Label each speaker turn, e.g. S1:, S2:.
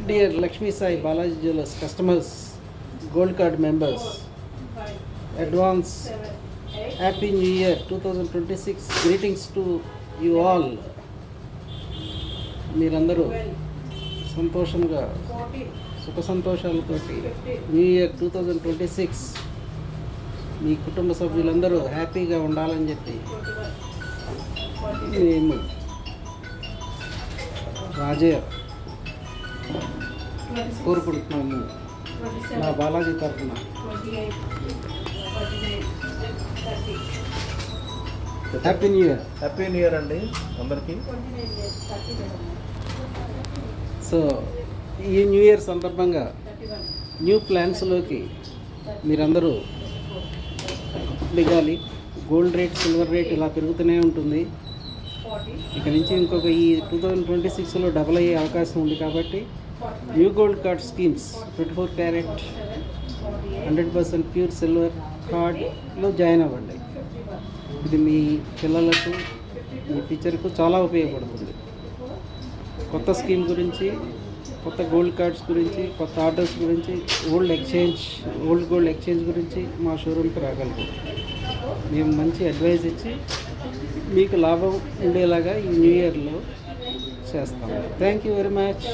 S1: Dear Lakshmi Sai Balaji Jewellers customers, Gold Card members, advance Happy New Year 2026 greetings to you all. మీరందరూ సంతోషంగా సుఖ సంతోషాలతోటి new year 2026 మీ కుటుంబ సభ్యులందరూ హ్యాపీగా ఉండాలని చెప్పి మేము రాజయ్య కోరుకుంటున్నాము. నా బాలాజీ తరఫున happy new year.
S2: Happy new year అండి అందరికీ.
S1: సో ఈ న్యూ ఇయర్ సందర్భంగా న్యూ ప్లాన్స్లోకి మీరందరూ దిగాలి. గోల్డ్ రేట్, సిల్వర్ రేట్ ఇలా పెరుగుతూనే ఉంటుంది. ఇక నుంచి ఇంకొక ఈ 2026లో డబల్ అయ్యే అవకాశం ఉంది. కాబట్టి new gold card schemes 24 carrot 100% pure silver కార్డ్లో జాయిన్ అవ్వండి. ఇది మీ పిల్లలకు, మీ టీచర్కు చాలా ఉపయోగపడుతుంది. కొత్త స్కీమ్ గురించి, కొత్త గోల్డ్ కార్డ్స్ గురించి, కొత్త ఆర్డర్స్ గురించి, ఓల్డ్ గోల్డ్ ఎక్స్చేంజ్ గురించి మా షోరూమ్కి రాగలరు. మేము మంచి అడ్వైజ్ ఇచ్చి మీకు లాభం ఉండేలాగా ఈ న్యూ ఇయర్లో చేస్తాము. Thank you very much.